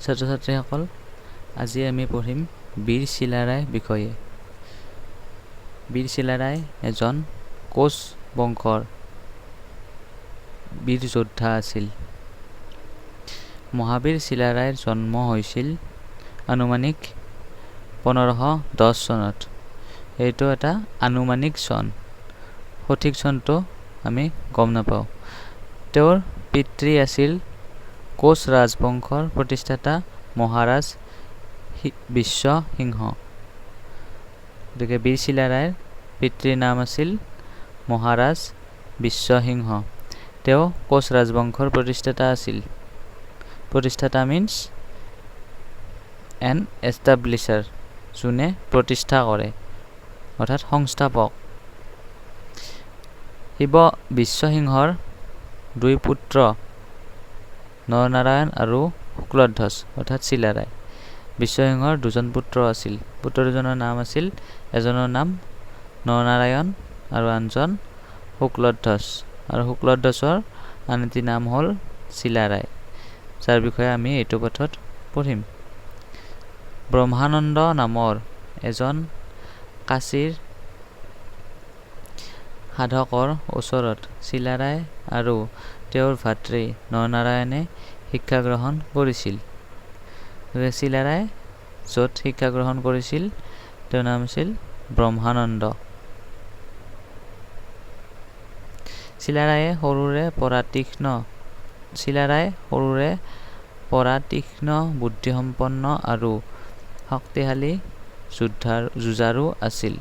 ছাত্ৰ ছাত্ৰীসকল, আজি আমি পঢ়িম বীৰ চিলাৰায় বিষয়ে। বীৰ চিলাৰায় এজন কোচ বংশৰ বীৰ যোদ্ধা আছিল। মহাবীৰ চিলাৰায়ৰ জন্ম হৈছিল আনুমানিক 1510 চনত। এইটো এটা আনুমানিক চন, সঠিক চনটো আমি গম নাপাওঁ। তেওঁৰ পিতৃ আছিল কোচ ৰাজবংশৰ প্ৰতিষ্ঠাতা মহাৰাজ বিশ্বসিংহ। গতিকে বীৰ চিলাৰায়ৰ পিতৃৰ নাম আছিল মহাৰাজ বিশ্বসিংহ। তেওঁ কোচ ৰাজবংশৰ প্ৰতিষ্ঠাতা আছিল। প্ৰতিষ্ঠাতা মিন্স এন এষ্টাব্লিছাৰ, যোনে প্ৰতিষ্ঠা কৰে, অৰ্থাৎ সংস্থাপক। শিৱ বিশ্বসিংহৰ দুই পুত্ৰ নৰনাৰায়ণ আৰু শুক্লধ্বজ অৰ্থাৎ চিলাৰায়। বিশ্বসিংহৰ দুজন পুত্ৰ আছিল। পুত্ৰ দুজনৰ নাম আছিল, এজনৰ নাম নৰনাৰায়ণ আৰু আনজন শুক্লধ্বজ। আৰু শুক্লধ্বজৰ আন এটি নাম হ'ল চিলাৰায়, যাৰ বিষয়ে আমি এইটো পাঠত পঢ়িম। ব্ৰহ্মানন্দ নামৰ এজন কাশীৰ সাধকৰ ওচৰত চিলাৰায় আৰু তেওঁৰ ভাতৃ নৰনাৰায়ণে শিক্ষা গ্ৰহণ কৰিছিল। চিলাৰায় য'ত শিক্ষা গ্ৰহণ কৰিছিল তেওঁৰ নাম আছিল ব্ৰহ্মানন্দ। চিলাৰায়ে সৰুৰে পৰা তীক্ষ্ণ বুদ্ধিসম্পন্ন আৰু শক্তিশালী যুঁজাৰু আছিল।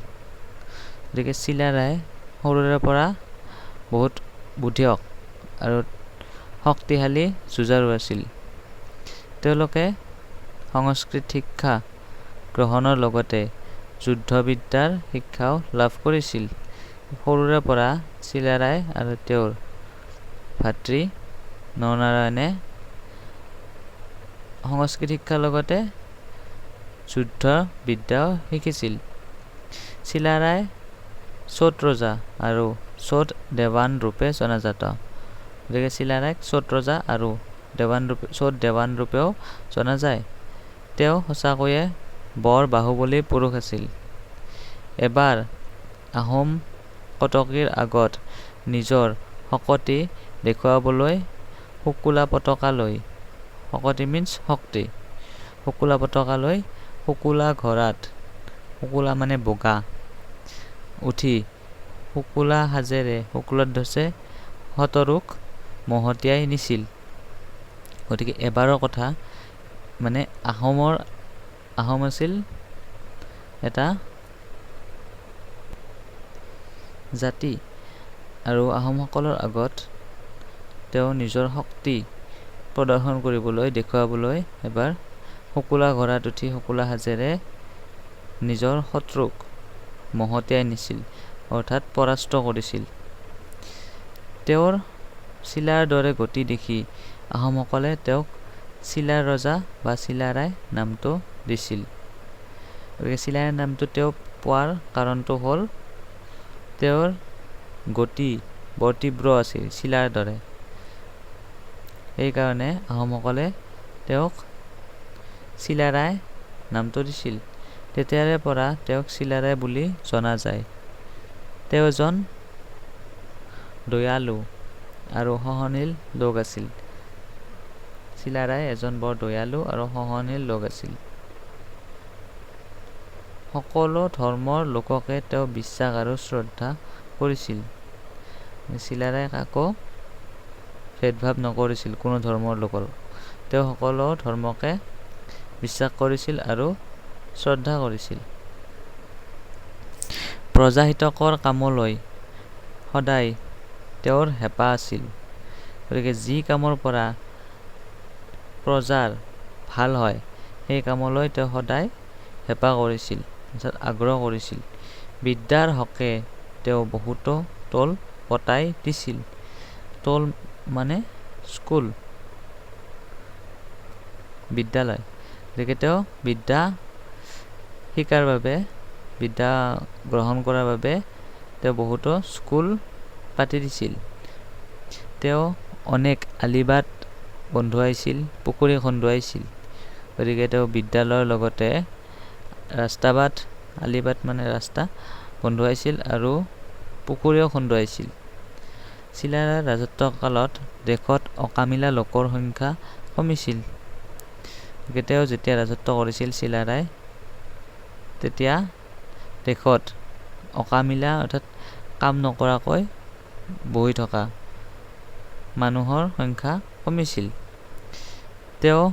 গতিকে চিলাৰায় সৰুৰে পৰা বহুত বুদ্ধিয়ক আৰু শক্তিশালী যুঁজাৰু আছিল। তেওঁলোকে সংস্কৃত শিক্ষা গ্ৰহণৰ লগতে যুদ্ধবিদ্যাৰ শিক্ষাও লাভ কৰিছিল। সৰুৰে পৰা চিলাৰায় আৰু তেওঁৰ ভাতৃ নৰনাৰায়ণে সংস্কৃত শিক্ষাৰ লগতে যুদ্ধবিদ্যাও শিকিছিল। চিলাৰায় চোট ৰজা আৰু চোট দেৱান ৰূপে জনাজাত। গতিকে চিলাৰায়ক চোট ৰজা আৰু চোট দেৱান ৰূপেও জনা যায়। তেওঁ সঁচাকৈয়ে বৰ বাহুবলী পুৰুষ আছিল। এবাৰ আহোম কটকীৰ আগত নিজৰ শক্তি দেখুৱাবলৈ শুকুলা পতাকা লৈ, শক্তি মিন্স শক্তি, শুকুলা পতাকা লৈ শুকুলা ঘোঁৰাত, শুকুলা মানে বগা, উঠি শুকুলা সাজেৰে শুক্লধ্বজে শতৰূক মহতিয়াই নিছিল। গতিকে এবাৰৰ কথা, মানে আহোম আছিল এটা জাতি, আৰু আহোমসকলৰ আগত তেওঁ নিজৰ শক্তি প্ৰদৰ্শন দেখুৱাবলৈ এবাৰ শুকুলা ঘোঁৰাত উঠি শুকুলা সাজেৰে নিজৰ শত্ৰুক মহতিয়াই নিছিল, অৰ্থাৎ পৰাস্ত কৰিছিল। তেওঁৰ চিলাৰ দৰে গতি দেখি আহোমসকলে তেওঁক চিলাৰ ৰজা বা চিলাৰায় নামটো দিছিল। গতিকে চিলাৰায় নামটো তেওঁ পোৱাৰ কাৰণটো হ'ল তেওঁৰ গতি বৰ তীব্ৰ আছিল চিলাৰ দৰে। সেইকাৰণে আহোমসকলে তেওঁক চিলাৰায় নামটো দিছিল। তেতিয়াৰে পৰা তেওঁক চিলাৰায় বুলি জনা যায়। তেওঁ এজন দয়ালু আৰু সহনীল লোক আছিল। চিলাৰায় এজন বৰ দয়ালু আৰু সহনীল লোক আছিল। সকলো ধৰ্মৰ লোককে তেওঁ বিশ্বাস আৰু শ্ৰদ্ধা কৰিছিল। চিলাৰায়ে কাকো ভেদভাৱ নকৰিছিল কোনো ধৰ্মৰ লোকৰ। তেওঁ সকলো ধৰ্মকে বিশ্বাস কৰিছিল আৰু শ্ৰদ্ধা কৰিছিল। প্ৰজাহিতকৰ কামলৈ সদায় তেওঁৰ হেঁপাহ আছিল। গতিকে যি কামৰ পৰা প্ৰজাৰ ভাল হয় সেই কামলৈ তেওঁ সদায় হেঁপাহ কৰিছিল, আগ্ৰহ কৰিছিল। বিদ্যাৰ হকে তেওঁ বহুতো টোল পতাই দিছিল। টোল মানে স্কুল, বিদ্যালয়। গতিকে তেওঁ বিদ্যা শিকাৰ বাবে, বিদ্যা গ্ৰহণ কৰাৰ বাবে তেওঁ বহুতো স্কুল পাতি দিছিল। তেওঁ অনেক আলিবাট বন্ধুৱাইছিল, পুখুৰী খন্দুৱাইছিল। গতিকে তেওঁ বিদ্যালয়ৰ লগতে ৰাস্তাবাট আলিবাট মানে ৰাস্তা বন্ধুৱাইছিল আৰু পুখুৰীও খন্দুৱাইছিল। চিলাৰায়ৰ ৰাজত্বকালত দেশত অকামিলা লোকৰ সংখ্যা কমিছিল। তেওঁ যেতিয়া ৰাজত্ব কৰিছিল চিলাৰায়, তেতিয়া দেশত অকামিলা অৰ্থাৎ কাম নকৰাকৈ বহি থকা মানুহৰ সংখ্যা কমিছিল। তেওঁ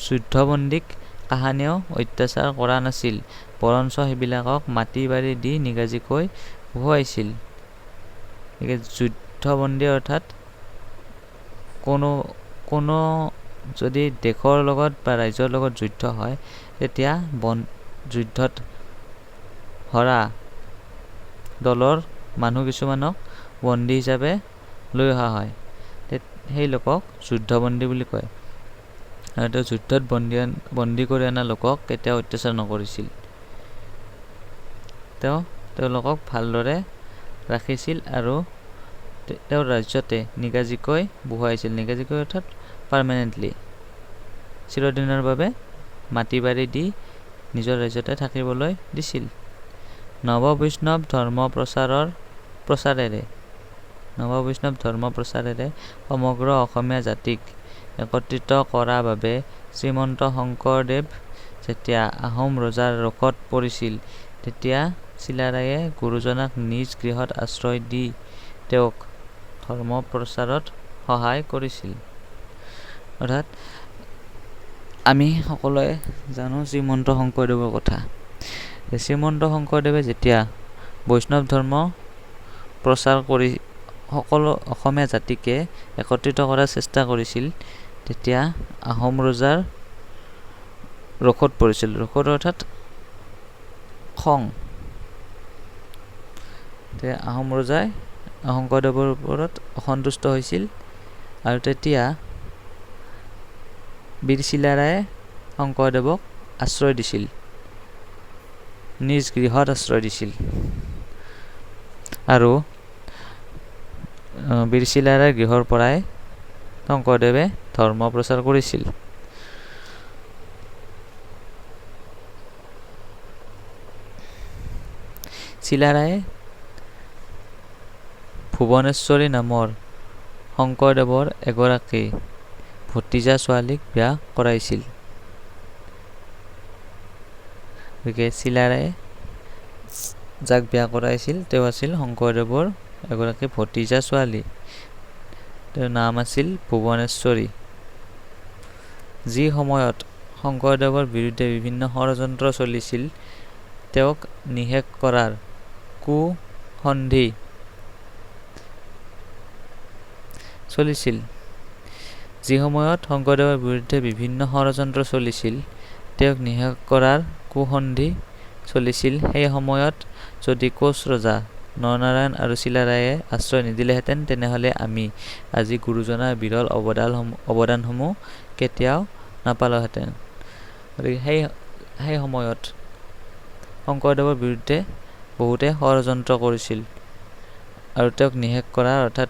যুদ্ধবন্দীক কাহানিও অত্যাচাৰ কৰা নাছিল, বৰঞ্চ সেইবিলাকক মাটি বাৰী দি নিগাজিকৈ বহুৱাইছিল। যুদ্ধবন্দী অৰ্থাৎ কোনো যদি দেশৰ লগত বা ৰাজ্যৰ লগত যুদ্ধ হয়, তেতিয়া যুদ্ধত হৰা দলৰ মানুহ কিছুমানক বন্দী হিচাপে লৈ অহা হয়। সেই লোকক যুদ্ধবন্দী বুলি কয়। আৰু তেওঁ যুদ্ধত বন্দী কৰি অনা লোকক কেতিয়াও অত্যাচাৰ নকৰিছিল। তেওঁলোকক ভালদৰে ৰাখিছিল আৰু তেওঁৰ ৰাজ্যতে নিগাজিকৈ বহুৱাইছিল। নিগাজিকৈ অৰ্থাৎ পাৰ্মানেণ্টলি, চিৰদিনৰ বাবে মাটি বাৰী দি নিজৰ ৰাজ্যতে থাকিবলৈ দিছিল। নৱ বৈষ্ণৱ ধৰ্ম প্ৰচাৰেৰে সমগ্ৰ অসমীয়া জাতিক একত্ৰিত কৰাৰ বাবে শ্ৰীমন্ত শংকৰদেৱ যেতিয়া আহোম ৰজাৰ ৰোষত পৰিছিল, তেতিয়া চিলাৰায়ে গুৰুজনাক নিজ গৃহত আশ্ৰয় দি তেওঁক ধৰ্ম প্ৰচাৰত সহায় কৰিছিল। অৰ্থাৎ আমি সকলোৱে জানো শ্ৰীমন্ত শংকৰদেৱৰ কথা। শ্ৰীমন্ত শংকৰদেৱে যেতিয়া বৈষ্ণৱ ধৰ্ম প্ৰচাৰ কৰি সকলো অসমীয়া জাতিকে একত্ৰিত কৰাৰ চেষ্টা কৰিছিল, তেতিয়া আহোম ৰজাৰ ৰোষত পৰিছিল। ৰোষত অৰ্থাৎ খং। আহোম ৰজাই শংকৰদেৱৰ ওপৰত অসন্তুষ্ট হৈছিল আৰু তেতিয়া বীৰ চিলাৰায়ে শংকৰদেৱক আশ্ৰয় দিছিল, নিজ গৃহত আশ্ৰয় দিছিল। আৰু বীৰ চিলাৰায়ৰ গৃহৰ পৰাই শংকৰদেৱে ধৰ্ম প্ৰচাৰ কৰিছিল। চিলাৰায়ে ভুৱনেশ্বৰী নামৰ শংকৰদেৱৰ এগৰাকী ভতিজা ছোৱালীক বিয়া কৰাইছিল। গতিকে চিলাৰায়ে যাক বিয়া কৰাইছিল তেওঁ আছিল শংকৰদেৱৰ এগৰাকী ভতিজা ছোৱালী। তেওঁৰ নাম আছিল ভুৱনেশ্বৰী। যি সময়ত শংকৰদেৱৰ বিৰুদ্ধে বিভিন্ন ষড়যন্ত্ৰ চলিছিল, তেওঁক নিশেষ কৰাৰ কুসন্ধি চলিছিল, সেই সময়ত যদি কোচ ৰজা নৰনাৰায়ণ আৰু চিলাৰায়ে আশ্ৰয় নিদিলেহেঁতেন, তেনেহলে আমি আজি গুৰুজনাৰ বিৰল অৱদানসমূহ কেতিয়াও নাপালোহেঁতেন। গতিকে সেই সময়ত শংকৰদেৱৰ বিৰুদ্ধে বহুতে ষড়যন্ত্ৰ কৰিছিল আৰু তেওঁক নিশেষ কৰাৰ অৰ্থাৎ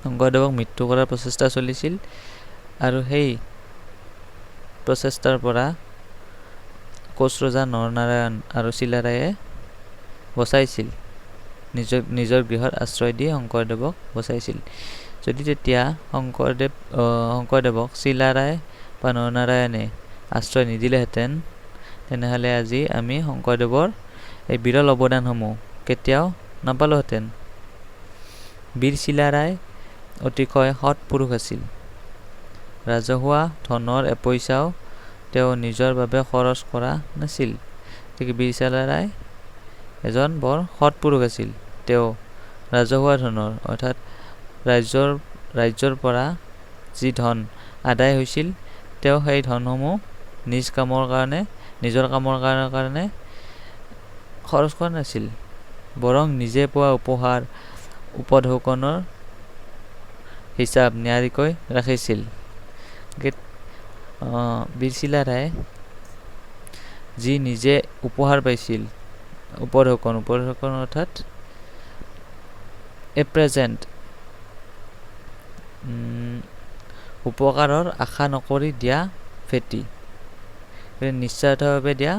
শংকৰদেৱক মৃত্যু কৰাৰ প্ৰচেষ্টা চলিছিল। আৰু সেই প্ৰচেষ্টাৰ পৰা কোচ ৰজা নৰনাৰায়ণ আৰু চিলাৰায়ে বচাইছিল, নিজৰ গৃহত আশ্ৰয় দি শংকৰদেৱক বচাইছিল। যদি তেতিয়া শংকৰদেৱক চিলাৰায় বা নৰনাৰায়ণে আশ্ৰয় নিদিলেহেঁতেন, তেনেহলে আজি আমি শংকৰদেৱৰ এই বিৰল অৱদানসমূহ কেতিয়াও নাপালোহেঁতেন। বীৰ চিলাৰায় অতিশয় সৎ পুৰুষ আছিল। ৰাজহুৱা ধনৰ এপইচাও তেওঁ নিজৰ বাবে খৰচ কৰা নাছিল। গতিকে বীৰ চিলাৰায় এজন বৰ সৎ পুৰুষ আছিল। তেওঁ ৰাজহুৱা ধনৰ অৰ্থাৎ ৰাজ্যৰ পৰা যি ধন আদায় হৈছিল, তেওঁ সেই ধনসমূহ নিজৰ কামৰ কাৰণে খৰচ কৰা নাছিল, বৰং নিজে পোৱা উপহাৰ উপঢৌকনৰ হিচাপ নিয়াৰিকৈ ৰাখিছিল। বীৰ চিলাৰায়ে যি নিজে উপহাৰ পাইছিল, উপঢৌকন অৰ্থাৎ এ প্ৰেজেণ্ট, উপকাৰৰ আশা নকৰি দিয়া ভেটি। নিস্বাৰ্থভাৱে দিয়া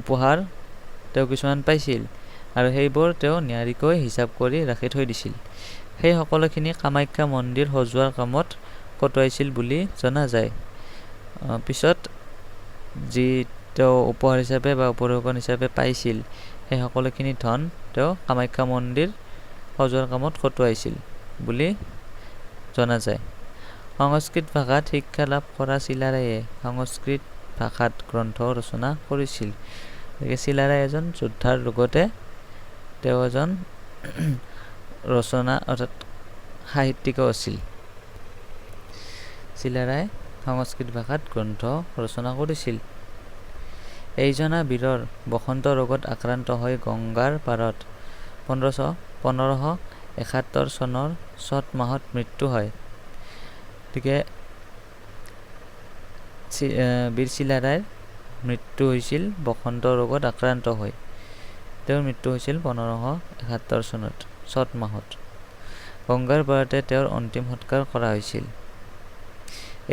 উপহাৰ তেওঁ কিছুমান পাইছিল আৰু সেইবোৰ তেওঁ নিয়াৰিকৈ হিচাপ কৰি ৰাখি থৈ দিছিল। সেই সকলোখিনি কামাখ্যা মন্দিৰ সজোৱাৰ কামত কটোৱাইছিল বুলি জনা যায়। পিছত যি তেওঁ উপহাৰ হিচাপে বা উপঢৌকন হিচাপে পাইছিল সেই সকলোখিনি ধন তেওঁ কামাখ্যা মন্দিৰ সজোৱাৰ কামত কটোৱাইছিল বুলি জনা যায়। সংস্কৃত ভাষাত শিক্ষা লাভ কৰা চিলাৰায়ে সংস্কৃত ভাষাত গ্ৰন্থ ৰচনা কৰিছিল। গতিকে চিলাৰায় এজন যোদ্ধাৰ লগতে তেওঁ এজন ৰচনা অৰ্থাৎ সাহিত্যিকো আছিল। চিলাৰায় সংস্কৃত ভাষাত গ্ৰন্থ ৰচনা কৰিছিল। এইজনা বীৰৰ বসন্ত ৰোগত আক্ৰান্ত হৈ গংগাৰ পাৰত 1571 চনৰ চত মাহত মৃত্যু হয়। গতিকে বীৰ চিলাৰায়ৰ মৃত্যু হৈছিল বসন্ত ৰোগত আক্ৰান্ত হৈ। তেওঁৰ মৃত্যু হৈছিল 1571 চনত চত মাহত। গংগাৰ পাৰতে তেওঁৰ অন্তিম সৎকাৰ কৰা হৈছিল।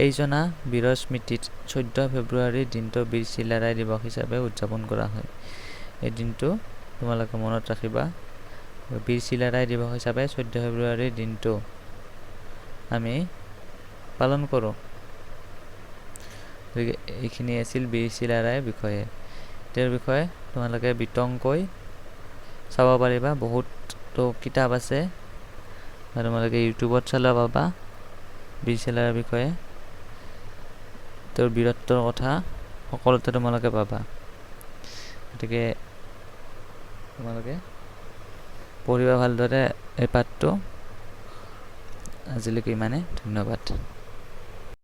এইজনা বীৰৰ স্মৃতিত 14 ফেব্ৰুৱাৰীৰ দিনটো বীৰ চিলাৰায় দিৱস হিচাপে উদযাপন কৰা হয়। এই দিনটো তোমালোকে মনত ৰাখিবা। বীৰ চিলাৰায় দিৱস হিচাপে 14 ফেব্ৰুৱাৰীৰ দিনটো আমি পালন কৰোঁ। গতিকে এইখিনি আছিল বীৰ চিলাৰায়ৰ বিষয়ে। তেওঁৰ বিষয়ে তোমালোকে বিতংকৈ চাব পাৰিবা। বহুতো কিতাপ আছে, তোমালোকে ইউটিউবত চালেও পাবা বীৰ চিলাৰায়ৰ বিষয়ে। তেওঁৰ বীৰত্বৰ কথা সকলোতে তোমালোকে পাবা। গতিকে তোমালোকে পঢ়িবা ভালদৰে এই পাঠটো। আজিলৈকে ইমানে, ধন্যবাদ।